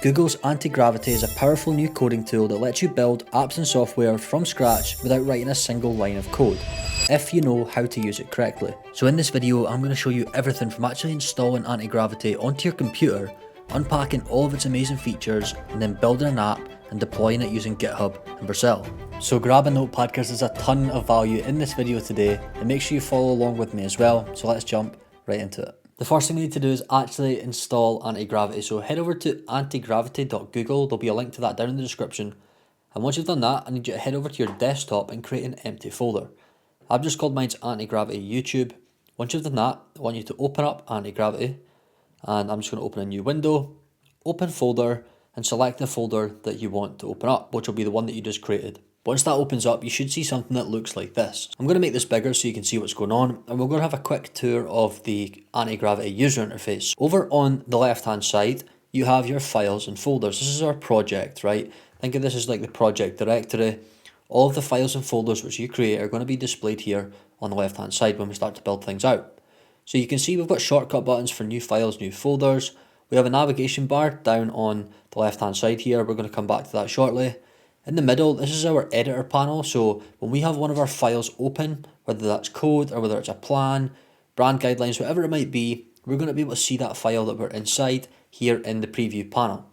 Google's Antigravity is a powerful new coding tool that lets you build apps and software from scratch without writing a single line of code, if you know how to use it correctly. So in this video, I'm going to show you everything from actually installing Antigravity onto your computer, unpacking all of its amazing features, and then building an app and deploying it using GitHub and Vercel. So grab a notepad because there's a ton of value in this video today, and make sure you follow along with me as well. So let's jump right into it. The first thing we need to do is actually install Antigravity. So head over to antigravity.google. There'll be a link to that down in the description. And once you've done that, I need you to head over to your desktop and create an empty folder. I've just called mine Antigravity YouTube. Once you've done that, I want you to open up Antigravity. And I'm just going to open a new window, open folder, and select the folder that you want to open up, which will be the one that you just created. Once that opens up, you should see something that looks like this. I'm going to make this bigger so you can see what's going on, and we're going to have a quick tour of the Antigravity user interface. Over on the left hand side, you have your files and folders. This is our project, right? Think of this as like the project directory. All of the files and folders which you create are going to be displayed here on the left hand side when we start to build things out. So you can see we've got shortcut buttons for new files, new folders. We have a navigation bar down on the left hand side here. We're going to come back to that shortly. In the middle, this is our editor panel. So when we have one of our files open, whether that's code or whether it's a plan, brand guidelines, whatever it might be, we're going to be able to see that file that we're inside here in the preview panel.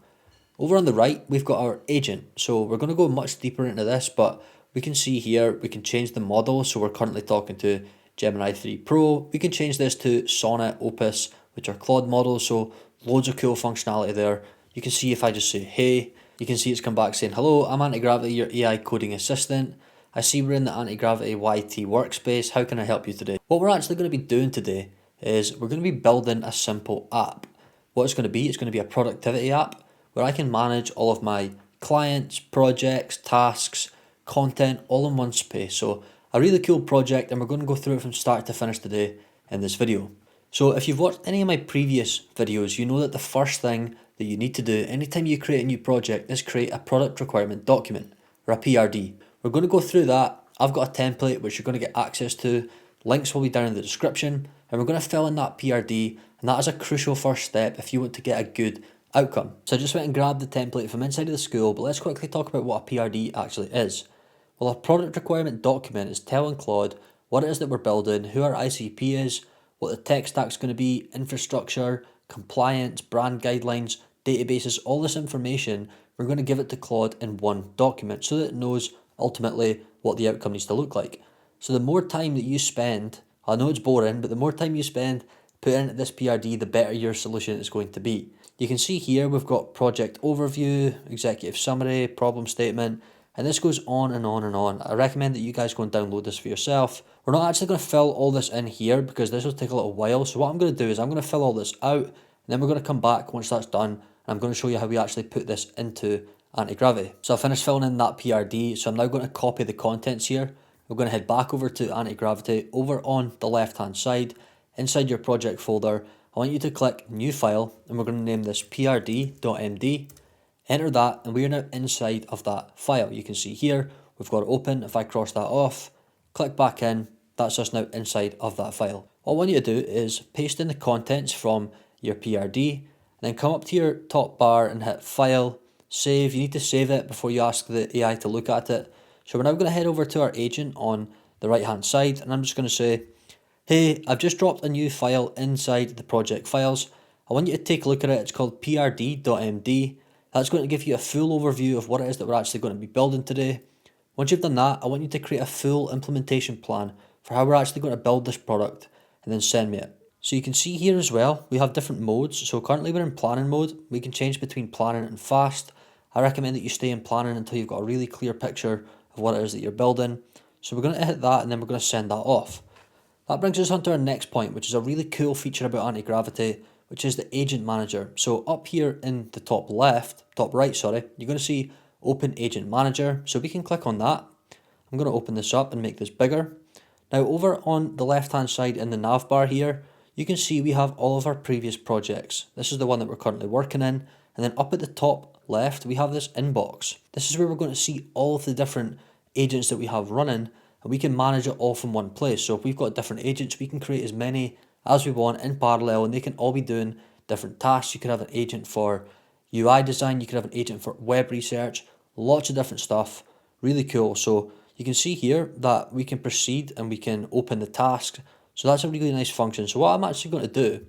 Over on the right, we've got our agent. So we're going to go much deeper into this, but we can see here, we can change the model. So we're currently talking to Gemini 3 Pro. We can change this to Sonnet, Opus, which are Claude models. So loads of cool functionality there. You can see if I just say, hey, you can see it's come back saying, hello, I'm Antigravity, your AI coding assistant. I see we're in the Antigravity YT workspace. How can I help you today? What we're actually going to be doing today is we're going to be building a simple app. What it's going to be a productivity app where I can manage all of my clients, projects, tasks, content, all in one space. So a really cool project, and we're going to go through it from start to finish today in this video. So if you've watched any of my previous videos, you know that the first thing that you need to do anytime you create a new project is create a product requirement document, or a PRD. We're going to go through that. I've got a template which you're going to get access to. Links will be down in the description, and we're going to fill in that PRD, and that is a crucial first step if you want to get a good outcome. So I just went and grabbed the template from inside of the Skool, but let's quickly talk about what a PRD actually is. Well, a product requirement document is telling Claude what it is that we're building, who our ICP is, what the tech stack's going to be, infrastructure, compliance, brand guidelines, databases, all this information, we're going to give it to Claude in one document so that it knows ultimately what the outcome needs to look like. So the more time that you spend, I know it's boring, but the more time you spend putting into this PRD, the better your solution is going to be. You can see here we've got project overview, executive summary, problem statement, and this goes on and on and on. I recommend that you guys go and download this for yourself. We're not actually going to fill all this in here because this will take a little while. So what I'm going to do is I'm going to fill all this out, and then we're going to come back once that's done, and I'm going to show you how we actually put this into Antigravity. So I finished filling in that PRD, so I'm now going to copy the contents here. We're going to head back over to Antigravity. Over on the left hand side, inside your project folder, I want you to click new file, and we're going to name this prd.md. Enter that, and we're now inside of that file. You can see here, we've got it open. If I cross that off, click back in, that's us now inside of that file. All I want you to do is paste in the contents from your PRD, and then come up to your top bar and hit File, Save. You need to save it before you ask the AI to look at it. So we're now going to head over to our agent on the right hand side, and I'm just going to say, hey, I've just dropped a new file inside the project files. I want you to take a look at it. It's called prd.md. That's going to give you a full overview of what it is that we're actually going to be building today. Once you've done that, I want you to create a full implementation plan for how we're actually going to build this product, and then send me it. So you can see here as well, we have different modes. So currently we're in planning mode. We can change between planning and fast. I recommend that you stay in planning until you've got a really clear picture of what it is that you're building. So we're going to hit that, and then we're going to send that off. That brings us on to our next point, which is a really cool feature about Antigravity, which is the agent manager. So up here in the top right, you're going to see open agent manager. So we can click on that. I'm going to open this up and make this bigger. Now over on the left hand side in the nav bar here, you can see we have all of our previous projects. This is the one that we're currently working in. And then up at the top left, we have this inbox. This is where we're going to see all of the different agents that we have running, and we can manage it all from one place. So if we've got different agents, we can create as many as we want in parallel, and they can all be doing different tasks. You could have an agent for UI design, you could have an agent for web research, lots of different stuff, really cool. So you can see here that we can proceed and we can open the task. So that's a really nice function. So what I'm actually going to do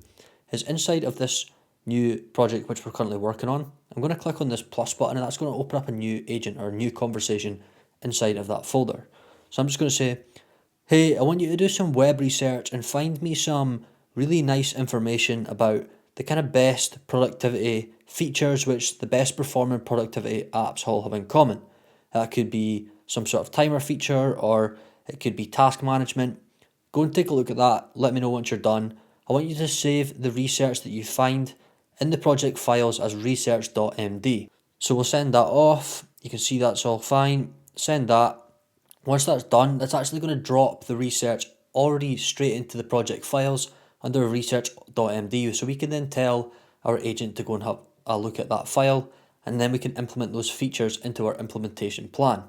is inside of this new project which we're currently working on, I'm going to click on this plus button and that's going to open up a new agent or a new conversation inside of that folder. So I'm just going to say, hey, I want you to do some web research and find me some really nice information about the kind of best productivity features which the best performing productivity apps all have in common. That could be some sort of timer feature or it could be task management. Go and take a look at that. Let me know once you're done. I want you to save the research that you find in the project files as research.md. So we'll send that off. You can see that's all fine. Send that. Once that's done, that's actually going to drop the research already straight into the project files under research.md. So we can then tell our agent to go and have a look at that file, and then we can implement those features into our implementation plan.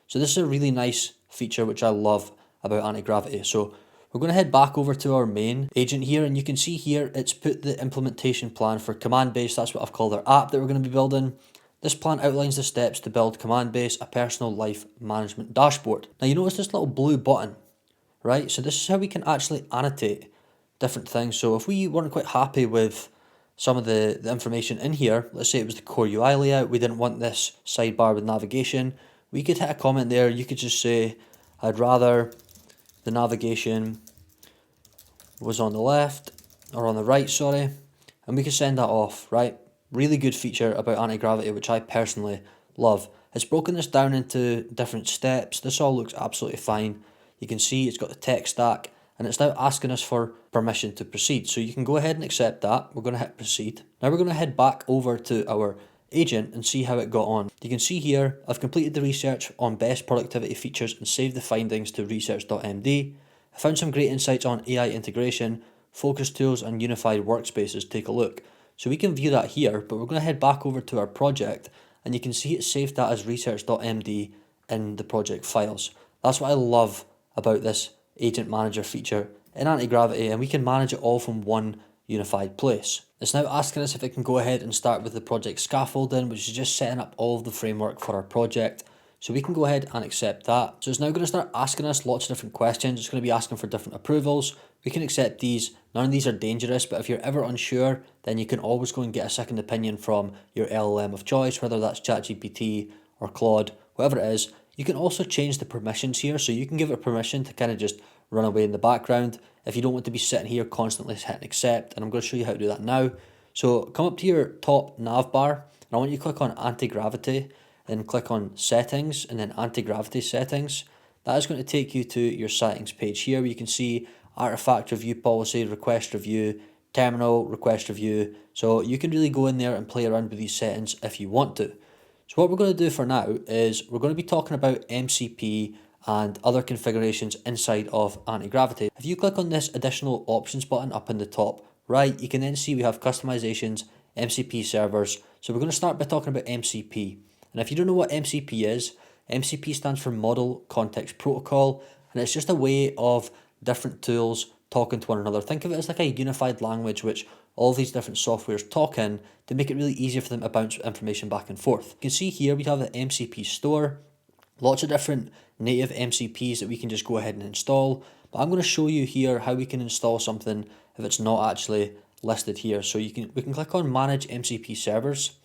So this is a really nice feature which I love about Antigravity. So we're going to head back over to our main agent here, and you can see here it's put the implementation plan for command base. That's what I've called our app that we're going to be building. This plan outlines the steps to build command base, a personal life management dashboard. Now you notice this little blue button, right? So this is how we can actually annotate different things. So if we weren't quite happy with some of the information in here, let's say it was the core UI layout, we didn't want this sidebar with navigation, we could hit a comment there. You could just say, I'd rather the navigation was on the left or on the right, sorry, and we can send that off, right? Really good feature about Antigravity, which I personally love. It's broken this down into different steps. This all looks absolutely fine. You can see it's got the tech stack, and it's now asking us for permission to proceed. So you can go ahead and accept that. We're going to hit proceed. Now we're going to head back over to our agent and see how it got on. You can see here, I've completed the research on best productivity features and saved the findings to research.md. I found some great insights on AI integration, focus tools, and unified workspaces. Take a look. So we can view that here, but we're going to head back over to our project, and you can see it's saved that as research.md in the project files. That's what I love about this agent manager feature in Antigravity, and we can manage it all from one unified place. It's now asking us if it can go ahead and start with the project scaffolding, which is just setting up all of the framework for our project. So we can go ahead and accept that. So it's now going to start asking us lots of different questions. It's going to be asking for different approvals. We can accept these. None of these are dangerous, but if you're ever unsure, then you can always go and get a second opinion from your LLM of choice, whether that's ChatGPT or Claude, whatever it is. You can also change the permissions here, so you can give it permission to kind of just run away in the background if you don't want to be sitting here constantly hitting accept, and I'm going to show you how to do that now. So come up to your top nav bar, and I want you to click on Antigravity, then click on Settings, and then Antigravity Settings. That is going to take you to your settings page here, where you can see Artifact Review Policy, Request Review, Terminal, Request Review. So you can really go in there and play around with these settings if you want to. So what we're going to do for now is we're going to be talking about MCP and other configurations inside of Antigravity. If you click on this additional options button up in the top right, you can then see we have customizations, MCP servers. So we're going to start by talking about MCP. And if you don't know what MCP is, MCP stands for Model Context Protocol, and it's just a way of different tools talking to one another. Think of it as like a unified language which all these different softwares talk in to make it really easier for them to bounce information back and forth. You can see here we have the MCP store, lots of different native MCPs that we can just go ahead and install, but I'm going to show you here how we can install something if it's not actually listed here. So we can click on Manage MCP Servers,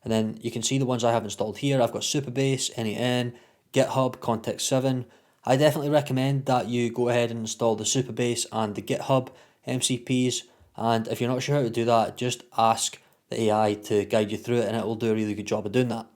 and then you can see the ones I have installed here. I've got Subagent, NAN, GitHub, Context 7. I definitely recommend that you go ahead and install the Subagent and the GitHub MCPs, and if you're not sure how to do that, just ask the AI to guide you through it, and it will do a really good job of doing that.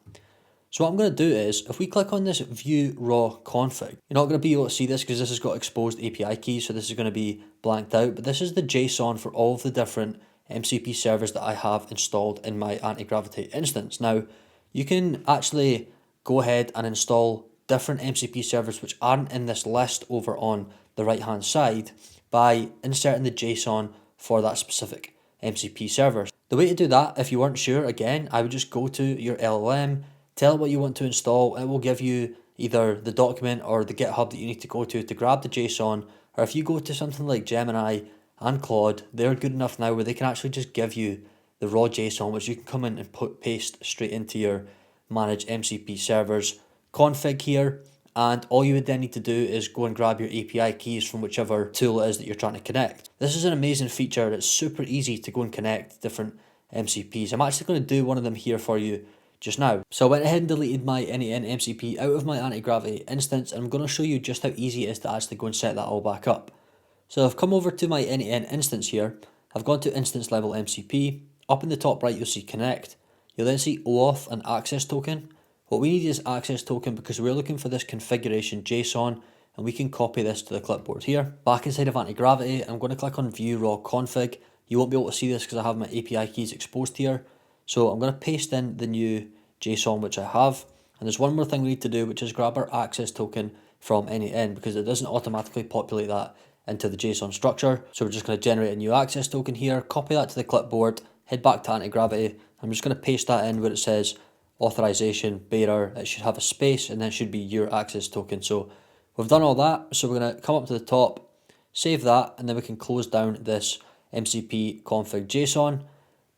So what I'm going to do is, if we click on this View Raw Config, you're not going to be able to see this because this has got exposed API keys, so this is going to be blanked out, but this is the JSON for all of the different MCP servers that I have installed in my Antigravity instance. Now, you can actually go ahead and install different MCP servers which aren't in this list over on the right hand side by inserting the JSON for that specific MCP server. The way to do that, if you weren't sure, again, I would just go to your LLM, tell it what you want to install, and it will give you either the document or the GitHub that you need to go to grab the JSON, or if you go to something like Gemini and Claude, they're good enough now where they can actually just give you the raw JSON, which you can come in and paste straight into your manage MCP servers config here. And all you would then need to do is go and grab your API keys from whichever tool it is that you're trying to connect. This is an amazing feature. It's super easy to go and connect different MCPs. I'm actually going to do one of them here for you just now. So I went ahead and deleted my any-n MCP out of my Antigravity instance, and I'm going to show you just how easy it is to actually go and set that all back up. So I've come over to my any-n instance here. I've gone to instance level MCP. Up in the top right, you'll see connect. You'll then see OAuth and access token. What we need is access token because we're looking for this configuration JSON, and we can copy this to the clipboard here. Back inside of Antigravity, I'm going to click on view raw config. You won't be able to see this because I have my API keys exposed here. So I'm going to paste in the new JSON which I have. And there's one more thing we need to do, which is grab our access token from any-n because it doesn't automatically populate that into the JSON structure. So we're just going to generate a new access token here, copy that to the clipboard, head back to Antigravity. I'm just going to paste that in where it says authorization bearer. It should have a space and then it should be your access token. So we've done all that. So we're going to come up to the top, save that, and then we can close down this MCP config JSON.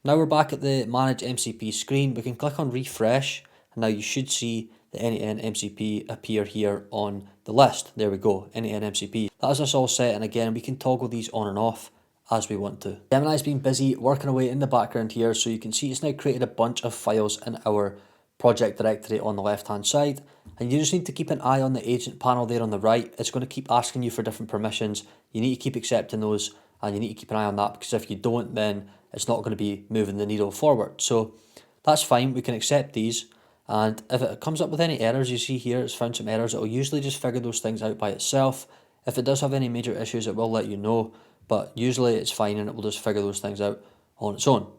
Now we're back at the manage MCP screen. We can click on refresh, and now you should see the any-n MCP appear here on the list. There we go, any-n MCP. That is us all set, and again we can toggle these on and off as we want to. Gemini's been busy working away in the background here, so you can see it's now created a bunch of files in our project directory on the left hand side, and you just need to keep an eye on the agent panel there on the right. It's going to keep asking you for different permissions. You need to keep accepting those, and you need to keep an eye on that, because if you don't, then it's not going to be moving the needle forward. So that's fine, we can accept these, and if it comes up with any errors, you see here it's found some errors, it will usually just figure those things out by itself. If it does have any major issues, it will let you know, but usually it's fine and it will just figure those things out on its own.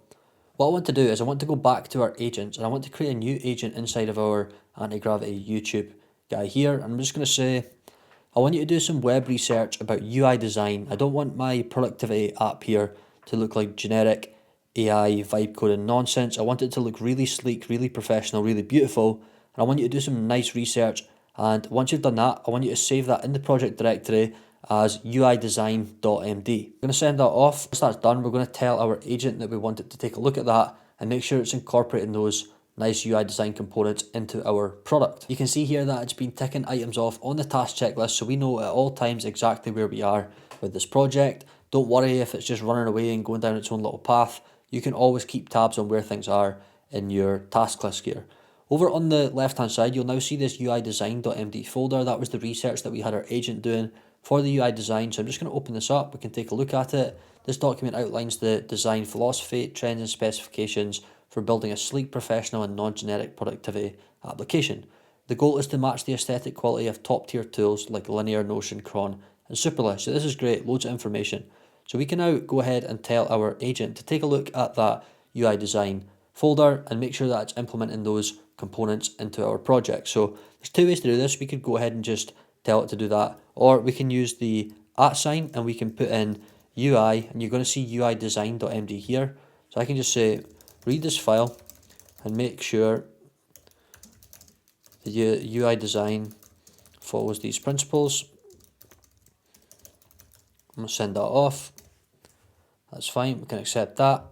What I want to do is I want to go back to our agents, and I want to create a new agent inside of our Antigravity YouTube guy here. And I'm just going to say, I want you to do some web research about UI design. I don't want my productivity app here to look like generic AI vibe coding nonsense. I want it to look really sleek, really professional, really beautiful. And I want you to do some nice research. And once you've done that, I want you to save that in the project directory as uidesign.md. I'm going to send that off. Once that's done, we're going to tell our agent that we want it to take a look at that and make sure it's incorporating those nice UI design components into our product. You can see here that it's been ticking items off on the task checklist, so we know at all times exactly where we are with this project. Don't worry if it's just running away and going down its own little path. You can always keep tabs on where things are in your task list here. Over on the left hand side, you'll now see this uidesign.md folder. That was the research that we had our agent doing for the UI design. So I'm just going to open this up. We can take a look at it. This document outlines the design philosophy, trends and specifications for building a sleek, professional and non-generic productivity application. The goal is to match the aesthetic quality of top tier tools like Linear, Notion, Cron and Superlist. So this is great, loads of information. So we can now go ahead and tell our agent to take a look at that UI design folder and make sure that it's implementing those components into our project. So there's two ways to do this. We could go ahead and just tell it to do that, or we can use the @ sign and we can put in UI, and you're going to see uidesign.md here. So I can just say read this file and make sure the UI design follows these principles. I'm going to send that off. That's fine, we can accept that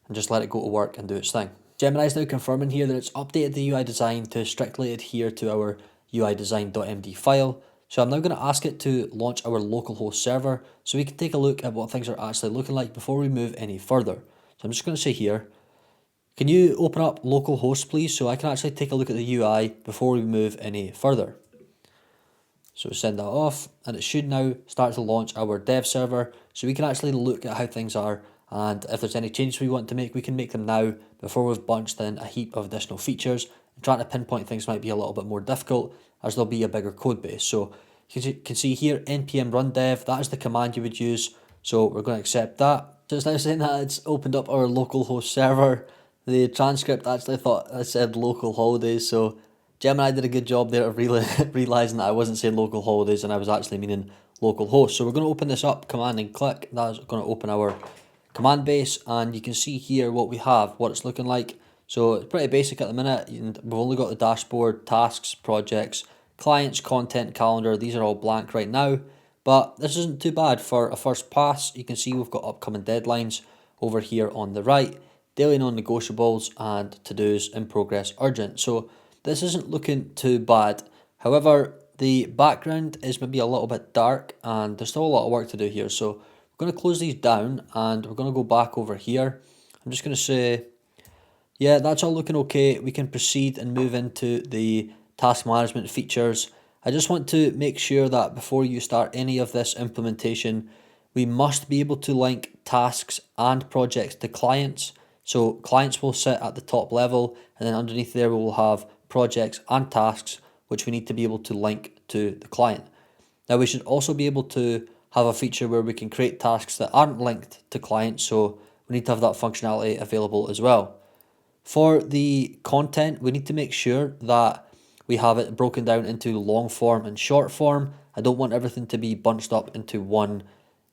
and just let it go to work and do its thing. Gemini is now confirming here that it's updated the UI design to strictly adhere to our uidesign.md file. So I'm now going to ask it to launch our localhost server so we can take a look at what things are actually looking like before we move any further. So I'm just going to say here, can you open up localhost please, so I can actually take a look at the UI before we move any further. So send that off, and it should now start to launch our dev server so we can actually look at how things are, and if there's any changes we want to make, we can make them now before we've bunched in a heap of additional features. And trying to pinpoint things might be a little bit more difficult as there'll be a bigger code base. So you can see here npm run dev, that is the command you would use. So we're going to accept that. So it's now saying that it's opened up our localhost server. The transcript actually thought I said local holidays, so Gemini did a good job there of realising that I wasn't saying local holidays and I was actually meaning local host. So we're going to open this up, command and click. That's going to open our command base, and you can see here what we have, what it's looking like. So it's pretty basic at the minute, and we've only got the dashboard, tasks, projects, clients, content, calendar. These are all blank right now, but this isn't too bad for a first pass. You can see we've got upcoming deadlines over here on the right. daily non-negotiables, and to-dos, in progress, urgent. So this isn't looking too bad. However, the background is maybe a little bit dark and there's still a lot of work to do here. So we're going to close these down and we're going to go back over here. I'm just going to say, yeah, that's all looking okay. We can proceed and move into the task management features. I just want to make sure that before you start any of this implementation, we must be able to link tasks and projects to clients. So clients will sit at the top level, and then underneath there we will have projects and tasks, which we need to be able to link to the client. Now we should also be able to have a feature where we can create tasks that aren't linked to clients, so we need to have that functionality available as well. For the content, we need to make sure that we have it broken down into long form and short form. I don't want everything to be bunched up into one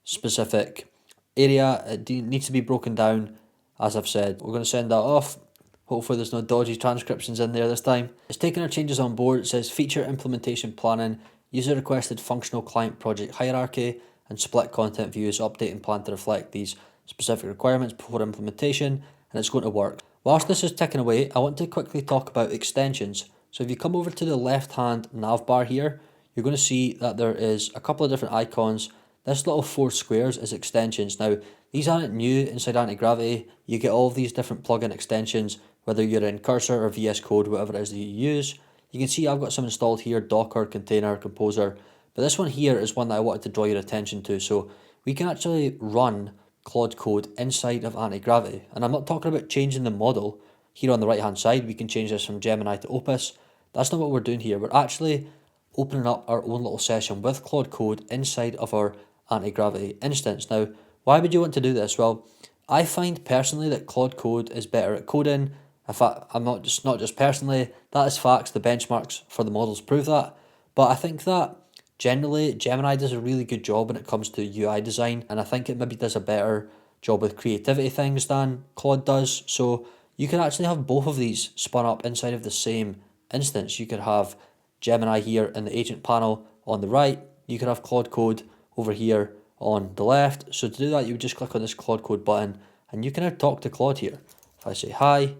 specific area. It needs to be broken down, as I've said. We're going to send that off. Hopefully there's no dodgy transcriptions in there this time. It's taking our changes on board. It says feature implementation planning, user requested functional client project hierarchy, and split content views, update and plan to reflect these specific requirements before implementation, and it's going to work. Whilst this is ticking away, I want to quickly talk about extensions. So if you come over to the left hand nav bar here, you're going to see that there is a couple of different icons. This little 4 squares is extensions. Now, these aren't new inside Antigravity. You get all of these different plugin extensions, whether you're in Cursor or VS Code, whatever it is that you use. You can see I've got some installed here, Docker, Container, Composer. But this one here is one that I wanted to draw your attention to. So we can actually run Claude Code inside of Antigravity. And I'm not talking about changing the model. Here on the right hand side, we can change this from Gemini to Opus. That's not what we're doing here. We're actually opening up our own little session with Claude Code inside of our Antigravity instance. Now, why would you want to do this? Well, I find personally that Claude Code is better at coding. In fact, I'm not just personally, that is facts. The benchmarks for the models prove that. But I think that generally Gemini does a really good job when it comes to UI design, and I think it maybe does a better job with creativity things than Claude does. So you can actually have both of these spun up inside of the same instance. You could have Gemini here in the agent panel on the right. You could have Claude Code over here on the left. So to do that, you would just click on this Claude Code button and you can now talk to Claude here. If I say hi,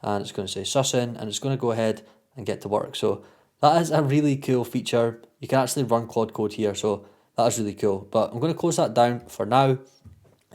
and it's going to say sussing, and it's going to go ahead and get to work. So that is a really cool feature. You can actually run Claude Code here, so that is really cool. But I'm going to close that down for now.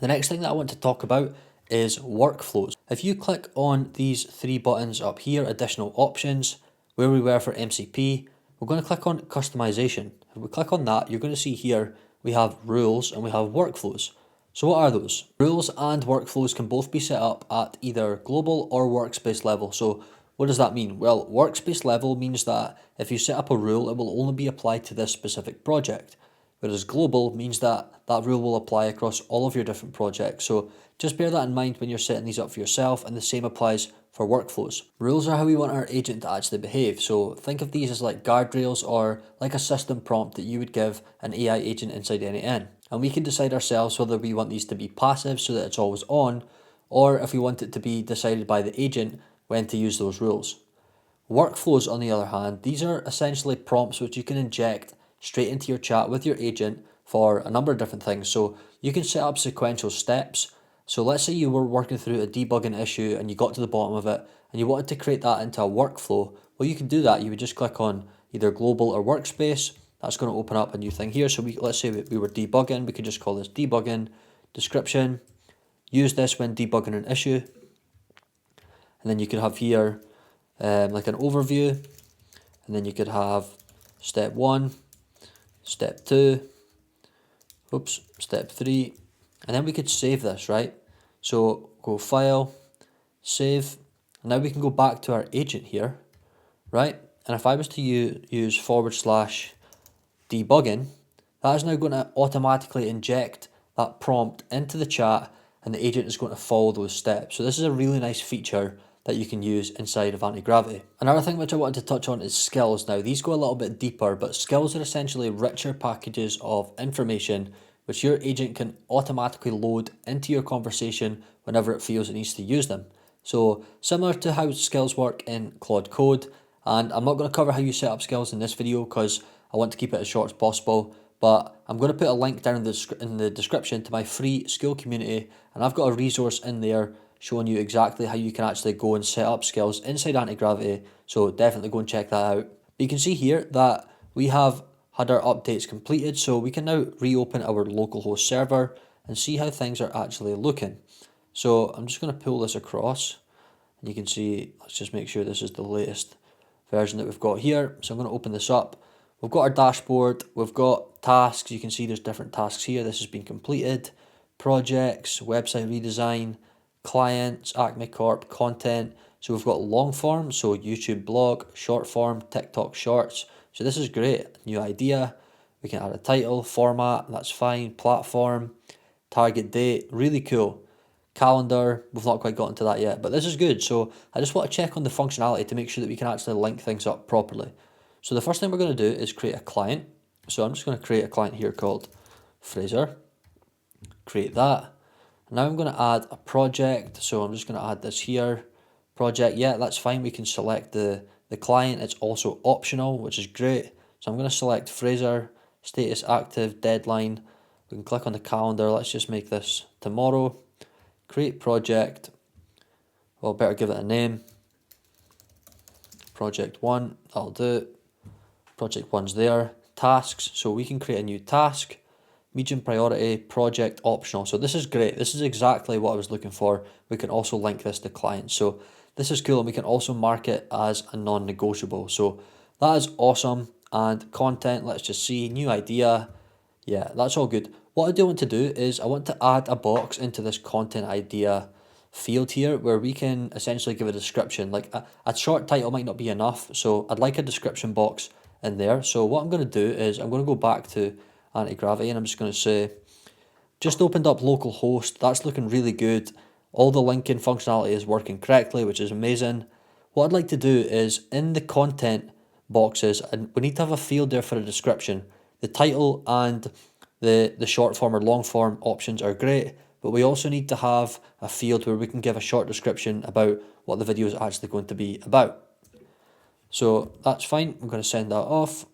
The next thing that I want to talk about is workflows. If you click on these 3 buttons up here, additional options, where we were for MCP, we're going to click on customization. If we click on that, you're going to see here we have rules and we have workflows. So what are those? Rules and workflows can both be set up at either global or workspace level. So what does that mean? Well, workspace level means that if you set up a rule, it will only be applied to this specific project. Whereas global means that that rule will apply across all of your different projects. So just bear that in mind when you're setting these up for yourself, and the same applies for workflows. Rules are how we want our agent to actually behave. So think of these as like guardrails or like a system prompt that you would give an AI agent inside N8N. And we can decide ourselves whether we want these to be passive so that it's always on, or if we want it to be decided by the agent when to use those rules. Workflows, on the other hand, these are essentially prompts which you can inject straight into your chat with your agent for a number of different things. So you can set up sequential steps. So let's say you were working through a debugging issue and you got to the bottom of it and you wanted to create that into a workflow. Well, you can do that. You would just click on either global or workspace. That's going to open up a new thing here. So let's say we were debugging. We could just call this debugging description. Use this when debugging an issue. And then you could have here like an overview. And then you could have step 1, step 2, step 3. And then we could save this, right? So go File, Save. And now we can go back to our agent here, right? And if I was to use /debugging, that is now going to automatically inject that prompt into the chat, and the agent is going to follow those steps. So this is a really nice feature that you can use inside of Antigravity. Another thing which I wanted to touch on is skills. Now these go a little bit deeper, but skills are essentially richer packages of information which your agent can automatically load into your conversation whenever it feels it needs to use them. So similar to how skills work in Claude Code, and I'm not going to cover how you set up skills in this video because I want to keep it as short as possible, but I'm going to put a link down in the description to my free Skool community, and I've got a resource in there showing you exactly how you can actually go and set up skills inside Antigravity, so definitely go and check that out. But you can see here that we have had our updates completed, so we can now reopen our localhost server and see how things are actually looking. So I'm just going to pull this across, and you can see, let's just make sure this is the latest version that we've got here. So I'm going to open this up. We've got our dashboard, we've got tasks. You can see there's different tasks here. This has been completed. Projects, website redesign, clients, Acme Corp, content. So we've got long form, so YouTube blog, short form, TikTok shorts. So this is great. New idea. We can add a title, format, that's fine. Platform, target date, really cool. Calendar, we've not quite gotten to that yet, but this is good. So I just want to check on the functionality to make sure that we can actually link things up properly. So the first thing we're going to do is create a client. So I'm just going to create a client here called Fraser. Create that. Now I'm going to add a project. So I'm just going to add this here. Project, yeah, that's fine. We can select the client. It's also optional, which is great. So I'm going to select Fraser, status active, deadline. We can click on the calendar. Let's just make this tomorrow. Create project. Well, better give it a name. Project 1, that'll do. Project 1's there. Tasks, so we can create a new task. Medium priority, project optional. So this is great. This is exactly what I was looking for. We can also link this to clients. So this is cool, and we can also mark it as a non-negotiable. So that is awesome. And content, let's just see, new idea. Yeah, that's all good. What I do want to do is I want to add a box into this content idea field here where we can essentially give a description. Like a short title might not be enough, so I'd like a description box in there. So what I'm going to do is I'm going to go back to Antigravity and I'm just going to say, just opened up localhost. That's looking really good. All the linking functionality is working correctly, which is amazing. What I'd like to do is in the content boxes, and we need to have a field there for a description. The title and the short form or long form options are great, but we also need to have a field where we can give a short description about what the video is actually going to be about. So that's fine. I'm going to send that off.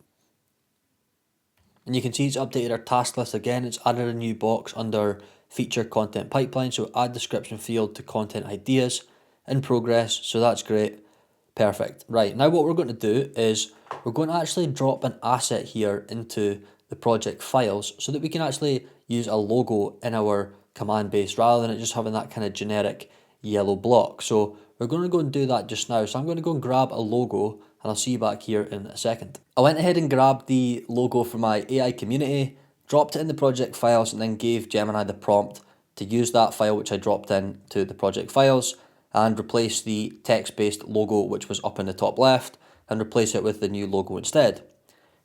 And you can see it's updated our task list again. It's added a new box under feature content pipeline. So add description field to content ideas in progress. So that's great. Perfect. Right, now what we're going to do is we're going to actually drop an asset here into the project files so that we can actually use a logo in our command base rather than it just having that kind of generic yellow block. So we're going to go and do that just now. So I'm going to go and grab a logo and I'll see you back here in a second. I went ahead and grabbed the logo from my AI community, dropped it in the project files, and then gave Gemini the prompt to use that file which I dropped into the project files and replace the text-based logo which was up in the top left and replace it with the new logo instead.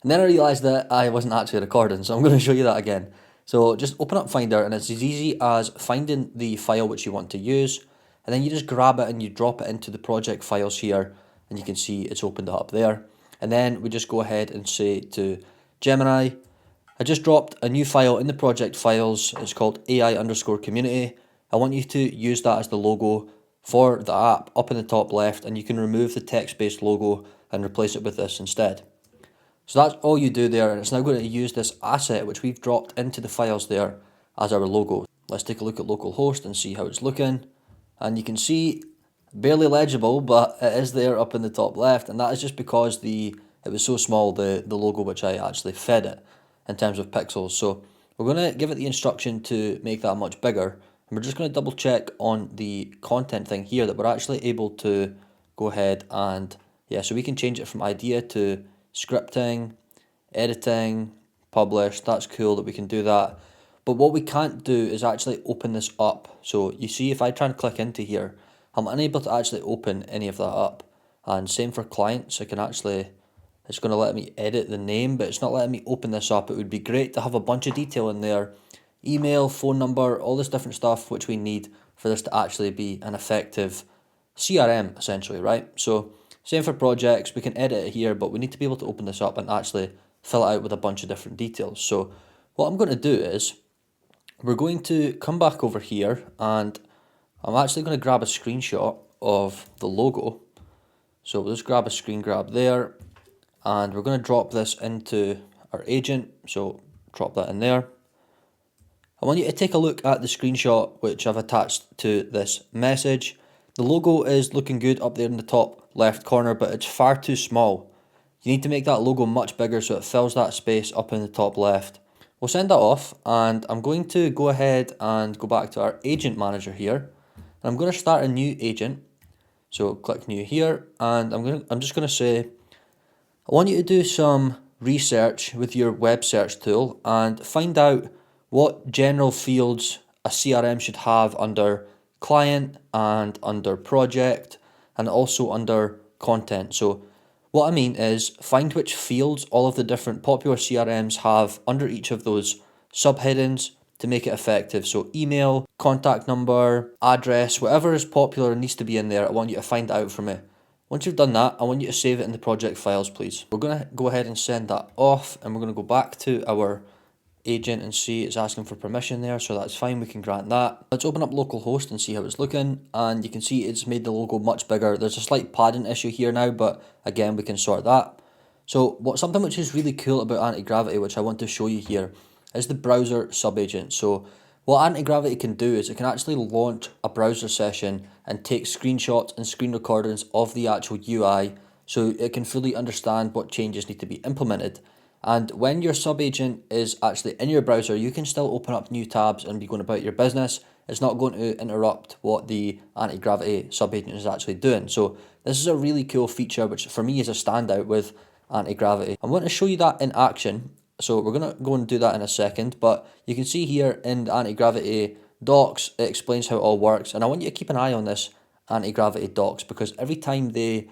And then I realised that I wasn't actually recording, so I'm going to show you that again. So just open up Finder, and it's as easy as finding the file which you want to use, and then you just grab it and you drop it into the project files here, and you can see it's opened up there. And then we just go ahead and say to Gemini, I just dropped a new file in the project files. It's called AI_community. I want you to use that as the logo for the app up in the top left, and you can remove the text-based logo and replace it with this instead. So that's all you do there, and it's now going to use this asset which we've dropped into the files there as our logo. Let's take a look at localhost and see how it's looking. And you can see barely legible, but it is there up in the top left, and that is just because it was so small, the logo which I actually fed it in terms of pixels. So we're going to give it the instruction to make that much bigger, and we're just going to double check on the content thing here that we're actually able to go ahead and, yeah, so we can change it from idea to scripting, editing, publish. That's cool that we can do that. But what we can't do is actually open this up. So you see, if I try and click into here, I'm unable to actually open any of that up. And same for clients. I can actually, it's going to let me edit the name, but it's not letting me open this up. It would be great to have a bunch of detail in there. Email, phone number, all this different stuff which we need for this to actually be an effective CRM, essentially, right? So same for projects. We can edit it here, but we need to be able to open this up and actually fill it out with a bunch of different details. So what I'm going to do is we're going to come back over here, and I'm actually going to grab a screenshot of the logo. So we'll just grab a screen grab there, and we're going to drop this into our agent. So drop that in there. I want you to take a look at the screenshot which I've attached to this message. The logo is looking good up there in the top left corner, but it's far too small. You need to make that logo much bigger so it fills that space up in the top left. We'll send that off, and I'm going to go ahead and go back to our agent manager here. And I'm going to start a new agent. So click new here, and I'm just going to say, I want you to do some research with your web search tool and find out what general fields a CRM should have under client and under project and also under content. So what I mean is find which fields all of the different popular CRMs have under each of those subheadings to make it effective. So email, contact number, address, whatever is popular and needs to be in there, I want you to find that out for me. Once you've done that, I want you to save it in the project files, please. We're going to go ahead and send that off, and we're going to go back to our agent and see it's asking for permission there, so that's fine, we can grant that. Let's open up localhost and see how it's looking, and you can see it's made the logo much bigger. There's a slight padding issue here now, but again, we can sort that. So something which is really cool about Antigravity, which I want to show you here, is the browser subagent. So what Antigravity can do is it can actually launch a browser session and take screenshots and screen recordings of the actual UI so it can fully understand what changes need to be implemented. And when your subagent is actually in your browser, you can still open up new tabs and be going about your business. It's not going to interrupt what the Antigravity subagent is actually doing. So this is a really cool feature, which for me is a standout with Antigravity. I'm going to show you that in action. So we're going to go and do that in a second, but you can see here in the Antigravity docs, it explains how it all works. And I want you to keep an eye on this Antigravity docs, because every time they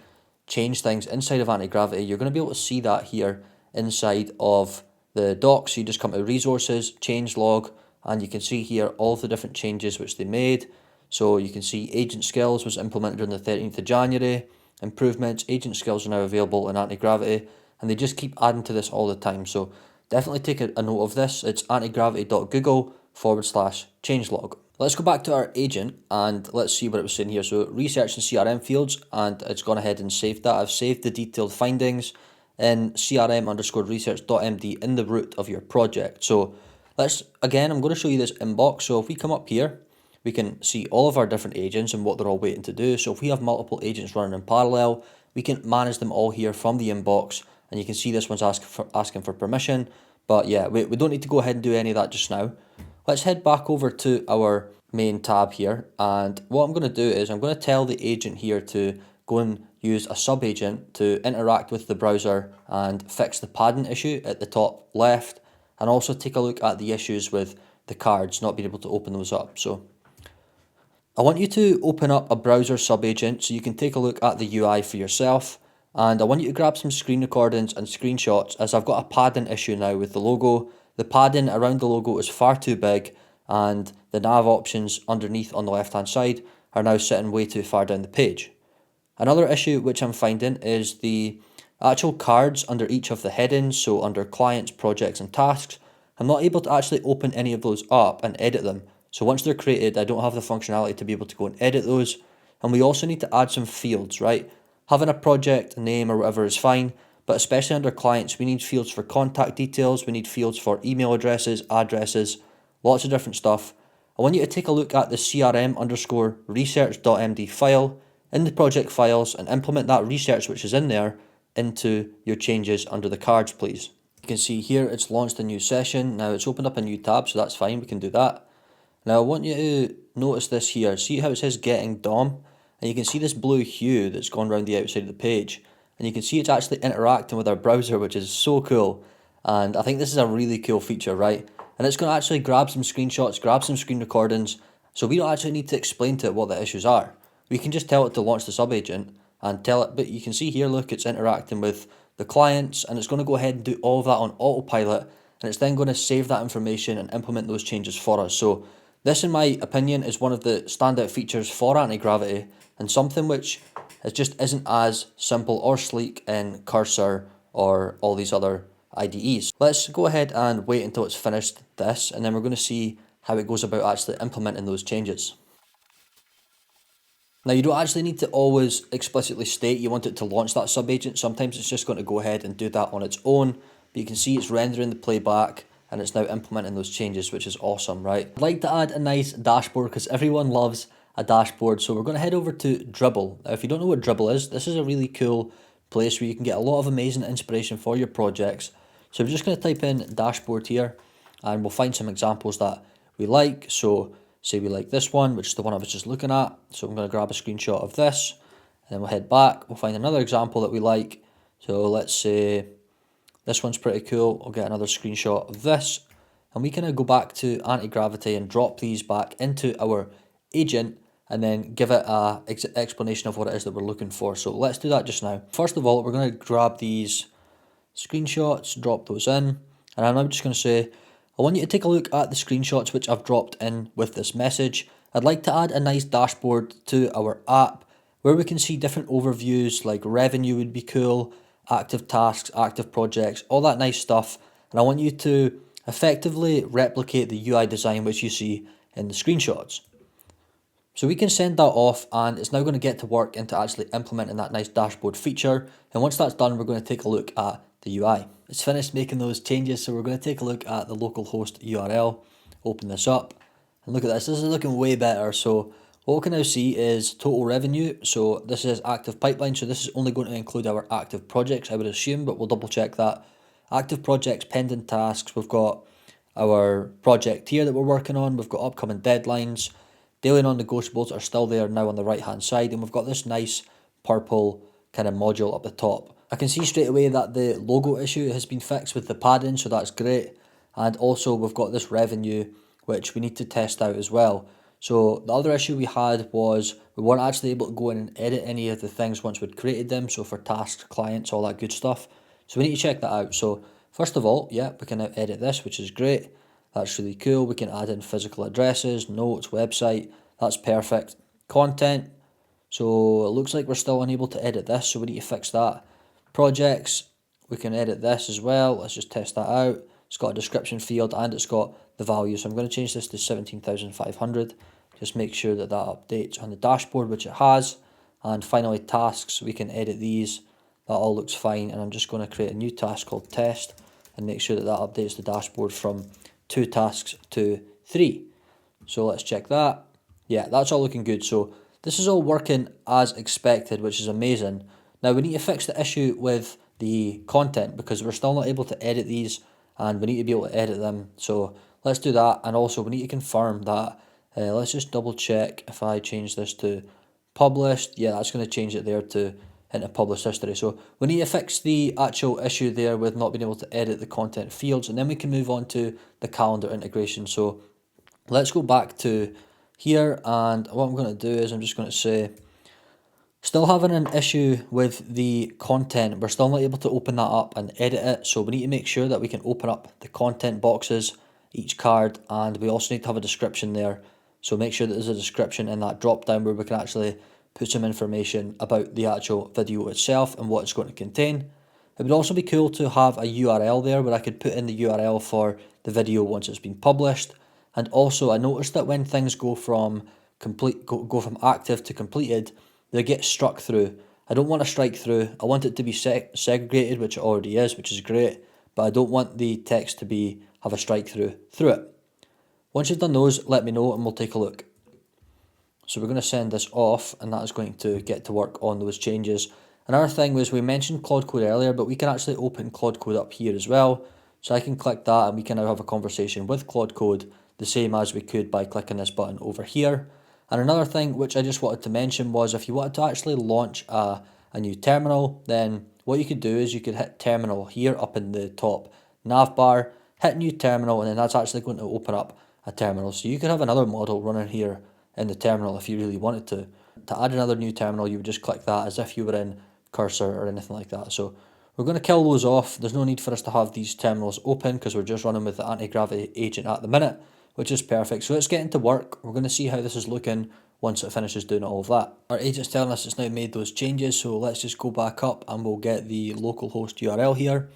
change things inside of Antigravity, you're going to be able to see that here inside of the docs. You just come to resources, change log, and you can see here all of the different changes which they made. So you can see agent skills was implemented on the 13th of January, improvements, agent skills are now available in Antigravity, and they just keep adding to this all the time. So definitely take a note of this. It's antigravity.google/changelog. Let's go back to our agent and let's see what it was saying here. So research and CRM fields, and it's gone ahead and saved that. I've saved the detailed findings in crm_research.md in the root of your project. So again, I'm going to show you this inbox. So if we come up here, we can see all of our different agents and what they're all waiting to do. So if we have multiple agents running in parallel, we can manage them all here from the inbox. And you can see this one's asking for permission. But yeah, we don't need to go ahead and do any of that just now. Let's head back over to our main tab here. And what I'm going to do is I'm going to tell the agent here to go and use a subagent to interact with the browser and fix the padding issue at the top left. And also take a look at the issues with the cards, not being able to open those up. So I want you to open up a browser subagent so you can take a look at the UI for yourself. And I want you to grab some screen recordings and screenshots, as I've got a padding issue now with the logo. The padding around the logo is far too big, and the nav options underneath on the left hand side are now sitting way too far down the page. Another issue which I'm finding is the actual cards under each of the headings, so under clients, projects and tasks. I'm not able to actually open any of those up and edit them. So once they're created, I don't have the functionality to be able to go and edit those. And we also need to add some fields, right? Having a project name or whatever is fine, but especially under clients, we need fields for contact details, we need fields for email addresses, lots of different stuff. I want you to take a look at the crm_research.md file in the project files and implement that research which is in there into your changes under the cards, please. You can see here it's launched a new session. Now it's opened up a new tab, so that's fine, we can do that. Now I want you to notice this here. See how it says getting DOM? And you can see this blue hue that's gone around the outside of the page. And you can see it's actually interacting with our browser, which is so cool. And I think this is a really cool feature, right? And it's going to actually grab some screenshots, grab some screen recordings. So we don't actually need to explain to it what the issues are. We can just tell it to launch the subagent and tell it. But you can see here, look, it's interacting with the clients, and it's going to go ahead and do all of that on autopilot. And it's then going to save that information and implement those changes for us. So this, in my opinion, is one of the standout features for Antigravity, and something which just isn't as simple or sleek in Cursor or all these other IDEs. Let's go ahead and wait until it's finished this, and then we're going to see how it goes about actually implementing those changes. Now, you don't actually need to always explicitly state you want it to launch that subagent. Sometimes it's just going to go ahead and do that on its own, but you can see it's rendering the playback, and it's now implementing those changes, which is awesome, right? I'd like to add a nice dashboard because everyone loves a dashboard. So we're going to head over to Dribbble. Now, if you don't know what Dribbble is, this is a really cool place where you can get a lot of amazing inspiration for your projects. So we're just going to type in dashboard here, and we'll find some examples that we like. So say we like this one, which is the one I was just looking at. So I'm going to grab a screenshot of this, and then we'll head back. We'll find another example that we like. So let's say this one's pretty cool. I'll get another screenshot of this, and we can go back to Antigravity and drop these back into our agent and then give it a explanation of what it is that we're looking for. So let's do that just now. First of all, we're going to grab these screenshots, drop those in, and I'm just going to say, I want you to take a look at the screenshots which I've dropped in with this message. I'd like to add a nice dashboard to our app where we can see different overviews, like revenue would be cool, active tasks, active projects, all that nice stuff. And I want you to effectively replicate the UI design which you see in the screenshots. So we can send that off, and it's now going to get to work into actually implementing that nice dashboard feature. And once that's done, we're going to take a look at the UI. It's finished making those changes, so we're going to take a look at the localhost URL, open this up, and look at this. This is looking way better. So what we can now see is total revenue. So this is active pipeline, so this is only going to include our active projects, I would assume, but we'll double check that. Active projects, pending tasks, we've got our project here that we're working on, we've got upcoming deadlines, daily non-negotiables are still there now on the right hand side, and we've got this nice purple kind of module up the top. I can see straight away that the logo issue has been fixed with the padding, so that's great. And also we've got this revenue which we need to test out as well. So the other issue we had was we weren't actually able to go in and edit any of the things once we'd created them, so for tasks, clients, all that good stuff. So we need to check that out. So first of all, yeah, we can now edit this, which is great. That's really cool. We can add in physical addresses, notes, website. That's perfect. Content. So it looks like we're still unable to edit this, so we need to fix that. Projects. We can edit this as well. Let's just test that out. It's got a description field and it's got the value. So I'm going to change this to 17,500. Just make sure that that updates on the dashboard, which it has. And finally, tasks. We can edit these. That all looks fine. And I'm just going to create a new task called test and make sure that that updates the dashboard from 2 tasks to 3. So let's check that. Yeah, that's all looking good. So this is all working as expected, which is amazing. Now we need to fix the issue with the content because we're still not able to edit these, and we need to be able to edit them. So let's do that. And also we need to confirm that. Let's just double check if I change this to published. Yeah, that's going to change it there to into published history. So we need to fix the actual issue there with not being able to edit the content fields, and then we can move on to the calendar integration. So let's go back to here, and what I'm going to do is I'm just going to say still having an issue with the content. We're still not able to open that up and edit it, so we need to make sure that we can open up the content boxes, each card, and we also need to have a description there. So make sure that there's a description in that drop down where we can actually put some information about the actual video itself and what it's going to contain. It would also be cool to have a URL there where I could put in the URL for the video once it's been published. And also I noticed that when things go from from active to completed, they get struck through. I don't want to strike through. I want it to be segregated, which it already is, which is great, but I don't want the text to have a strike through it. Once you've done those, let me know and we'll take a look. So we're going to send this off, and that is going to get to work on those changes. Another thing was we mentioned Claude Code earlier, but we can actually open Claude Code up here as well. So I can click that and we can now have a conversation with Claude Code the same as we could by clicking this button over here. And another thing which I just wanted to mention was if you wanted to actually launch a new terminal, then what you could do is you could hit terminal here up in the top nav bar, hit new terminal, and then that's actually going to open up a terminal. So you could have another model running here in the terminal if you really wanted to. To add another new terminal, you would just click that as if you were in Cursor or anything like that. So we're going to kill those off. There's no need for us to have these terminals open because we're just running with the Antigravity agent at the minute, which is perfect. So let's get into work. We're going to see how this is looking once it finishes doing all of that. Our agent's telling us it's now made those changes, so let's just go back up and we'll get the localhost URL here.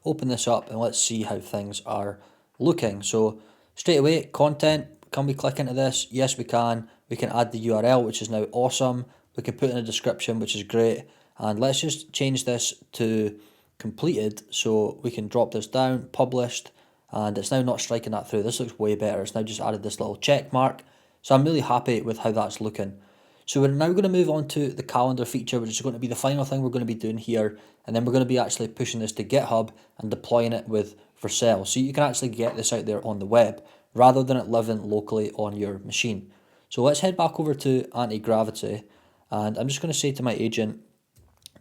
Open this up and let's see how things are looking. So straight away, content. Can we click into this? Yes, we can. We can add the URL, which is now awesome. We can put in a description, which is great. And let's just change this to completed. So we can drop this down, published, and it's now not striking that through. This looks way better. It's now just added this little check mark. So I'm really happy with how that's looking. So we're now going to move on to the calendar feature, which is going to be the final thing we're going to be doing here. And then we're going to be actually pushing this to GitHub and deploying it with Vercel. So you can actually get this out there on the web rather than it living locally on your machine. So let's head back over to Antigravity. And I'm just going to say to my agent,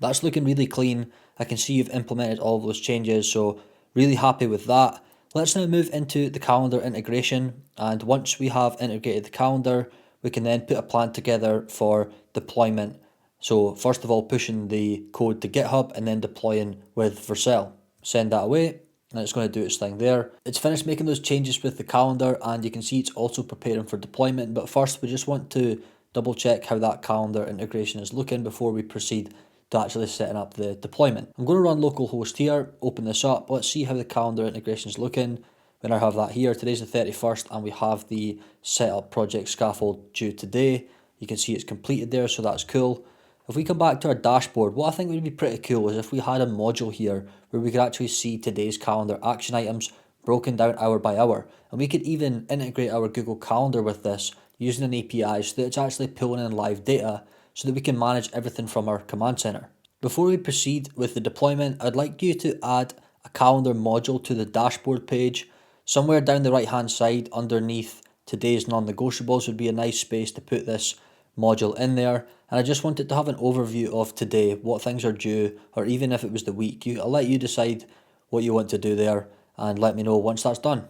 that's looking really clean. I can see you've implemented all of those changes. So really happy with that. Let's now move into the calendar integration. And once we have integrated the calendar, we can then put a plan together for deployment. So first of all, pushing the code to GitHub and then deploying with Vercel. Send that away and it's going to do its thing there. It's finished making those changes with the calendar and you can see it's also preparing for deployment. But first we just want to double check how that calendar integration is looking before we proceed to actually setting up the deployment. I'm going to run localhost here, open this up. Let's see how the calendar integration is looking. We now have that here. Today's the 31st and we have the setup project scaffold due today. You can see it's completed there, so that's cool. If we come back to our dashboard, what I think would be pretty cool is if we had a module here where we could actually see today's calendar action items broken down hour by hour. And we could even integrate our Google Calendar with this using an API so that it's actually pulling in live data so that we can manage everything from our command center. Before we proceed with the deployment, I'd like you to add a calendar module to the dashboard page. Somewhere down the right hand side underneath today's non-negotiables would be a nice space to put this module in there. And I just want it to have an overview of today, what things are due, or even if it was the week. I'll let you decide what you want to do there and let me know once that's done.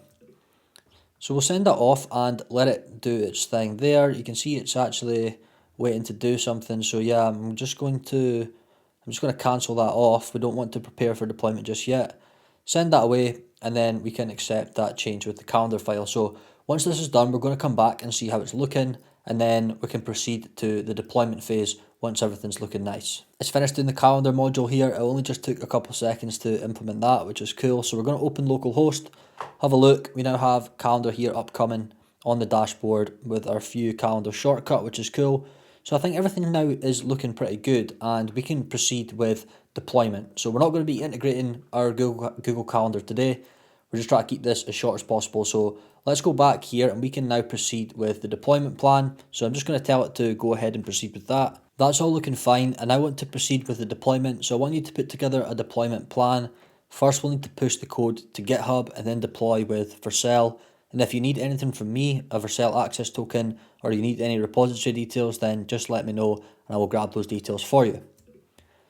So we'll send that off and let it do its thing there. You can see it's actually waiting to do something. So yeah, I'm just going to cancel that off. We don't want to prepare for deployment just yet. Send that away and then we can accept that change with the calendar file. So once this is done, we're going to come back and see how it's looking and then we can proceed to the deployment phase once everything's looking nice. It's finished doing the calendar module here. It only just took a couple seconds to implement that, which is cool. So we're going to open localhost, have a look. We now have calendar here upcoming on the dashboard with our view calendar shortcut, which is cool. So I think everything now is looking pretty good and we can proceed with deployment. So we're not going to be integrating our Google Calendar today. We're just trying to keep this as short as possible. So let's go back here and we can now proceed with the deployment plan. So I'm just going to tell it to go ahead and proceed with that. That's all looking fine. And I want to proceed with the deployment. So I want you to put together a deployment plan. First, we'll need to push the code to GitHub and then deploy with Vercel. And if you need anything from me, a Vercel access token, or you need any repository details, then just let me know and I will grab those details for you.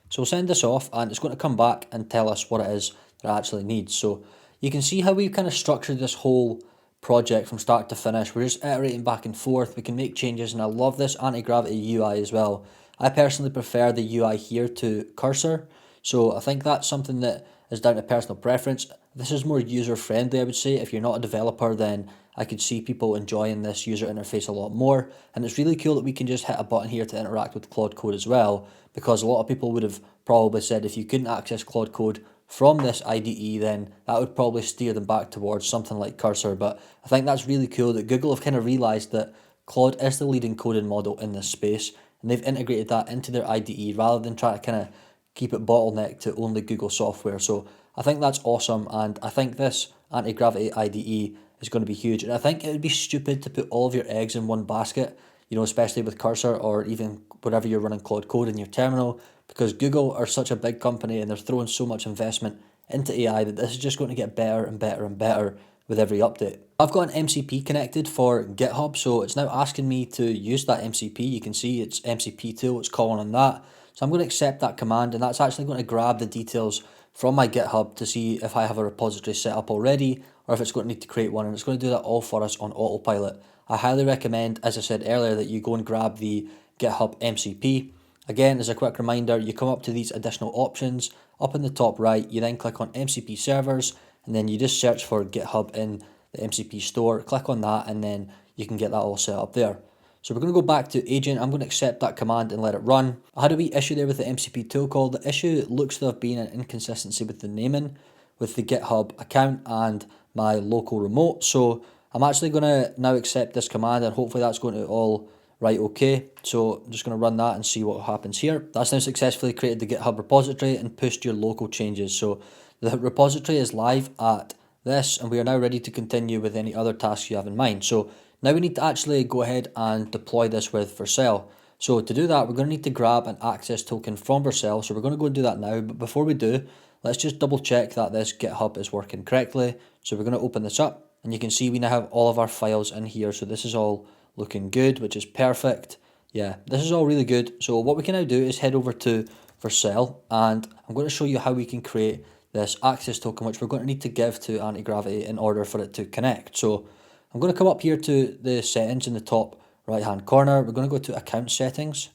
So we'll send this off and it's going to come back and tell us what it is that it actually needs. So you can see how we've kind of structured this whole project from start to finish. We're just iterating back and forth. We can make changes and I love this Antigravity UI as well. I personally prefer the UI here to cursor. So I think that's something that is down to personal preference. This is more user friendly, I would say. If you're not a developer, then I could see people enjoying this user interface a lot more. And it's really cool that we can just hit a button here to interact with Claude Code as well, because a lot of people would have probably said if you couldn't access Claude Code from this IDE, then that would probably steer them back towards something like Cursor. But I think that's really cool that Google have kind of realized that Claude is the leading coding model in this space, and they've integrated that into their IDE rather than trying to kind of keep it bottlenecked to only Google software. So I think that's awesome, and I think this Antigravity IDE is going to be huge. And I think it would be stupid to put all of your eggs in one basket, you know, especially with Cursor or even whatever you're running Claude Code in your terminal, because Google are such a big company and they're throwing so much investment into AI that this is just going to get better and better and better with every update. I've got an MCP connected for GitHub, so it's now asking me to use that MCP. You can see it's MCP tool, it's calling on that. So I'm going to accept that command, and that's actually going to grab the details from my GitHub to see if I have a repository set up already or if it's going to need to create one, and it's going to do that all for us on autopilot. I highly recommend, as I said earlier, that you go and grab the GitHub MCP. Again, as a quick reminder, you come up to these additional options up in the top right, you then click on MCP servers, and then you just search for GitHub in the MCP store, click on that, and then you can get that all set up there. So we're going to go back to agent. I'm going to accept that command and let it run. I had a wee issue there with the MCP tool call. The issue looks to have been an inconsistency with the naming with the GitHub account and my local remote. So I'm actually going to now accept this command, and hopefully that's going to all right okay. So I'm just going to run that and see what happens here. That's now successfully created the GitHub repository and pushed your local changes. So the repository is live at this, and we are now ready to continue with any other tasks you have in mind. So now we need to actually go ahead and deploy this with Vercel. So to do that, we're going to need to grab an access token from Vercel. So we're going to go and do that now. But before we do, let's just double check that this GitHub is working correctly. So we're going to open this up, and you can see we now have all of our files in here. So this is all looking good, which is perfect. Yeah, this is all really good. So what we can now do is head over to Vercel, and I'm going to show you how we can create this access token, which we're going to need to give to Antigravity in order for it to connect. So I'm going to come up here to the settings in the top right hand corner. We're going to go to account settings.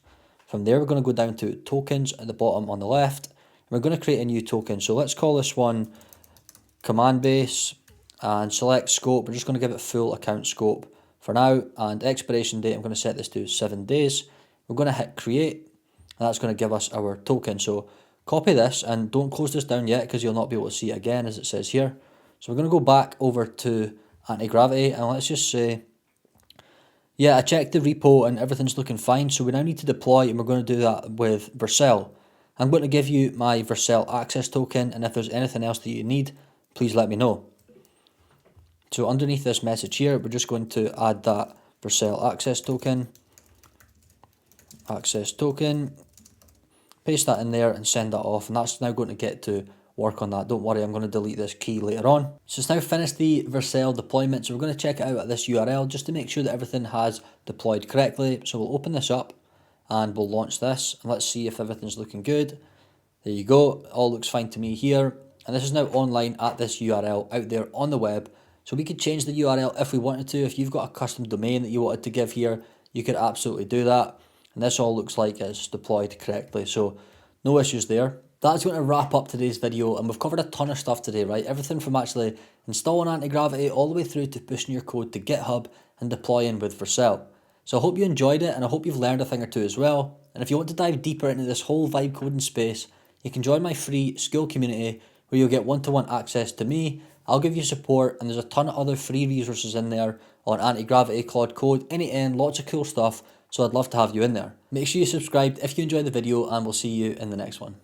From there, we're going to go down to tokens at the bottom on the left. And we're going to create a new token. So let's call this one command base and select scope. We're just going to give it full account scope for now. And expiration date, I'm going to set this to 7 days. We're going to hit create, and that's going to give us our token. So copy this and don't close this down yet because you'll not be able to see it again as it says here. So we're going to go back over to Antigravity, and let's just say, yeah, I checked the repo and everything's looking fine. So we now need to deploy, and we're going to do that with Vercel. I'm going to give you my Vercel access token, and if there's anything else that you need, please let me know. So underneath this message here, we're just going to add that Vercel access token, paste that in there and send that off, and that's now going to get to work on that. Don't worry, I'm going to delete this key later on. So it's now finished the Vercel deployment, so we're going to check it out at this URL just to make sure that everything has deployed correctly. So we'll open this up and we'll launch this, and let's see if everything's looking good. There you go, it all looks fine to me here, and this is now online at this URL out there on the web. So we could change the URL if we wanted to. If you've got a custom domain that you wanted to give here, you could absolutely do that. And this all looks like it's deployed correctly, so no issues there. That's going to wrap up today's video, and we've covered a ton of stuff today, right? Everything from actually installing Antigravity all the way through to pushing your code to GitHub and deploying with Vercel. So I hope you enjoyed it, and I hope you've learned a thing or two as well. And if you want to dive deeper into this whole vibe coding space, you can join my free Skool community where you'll get one-to-one access to me. I'll give you support, and there's a ton of other free resources in there on Antigravity, Claude Code, Iterating, lots of cool stuff. So I'd love to have you in there. Make sure you subscribed if you enjoyed the video, and we'll see you in the next one.